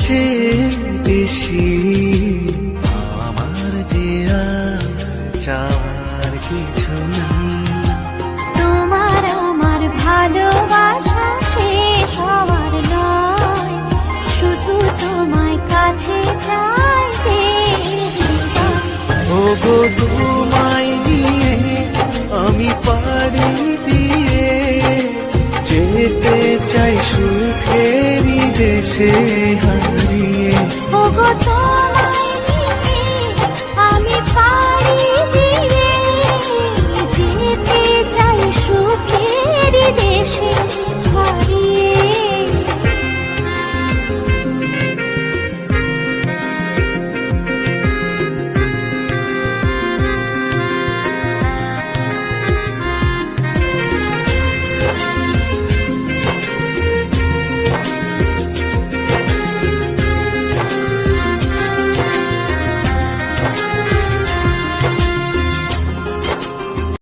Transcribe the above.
চেয়ে বেশি আমার যে আর চাওয়ার কিছু নেই। তোমার আমার ভালোবাসা শেষ হওয়ার নয়, শুধু তোমায় কাছে চাইতে। ওগো তোমায় নিয়ে আমি পাড়ি দিয়ে যেতে চাই সুখেরই দেশে হারিয়ে। ওগো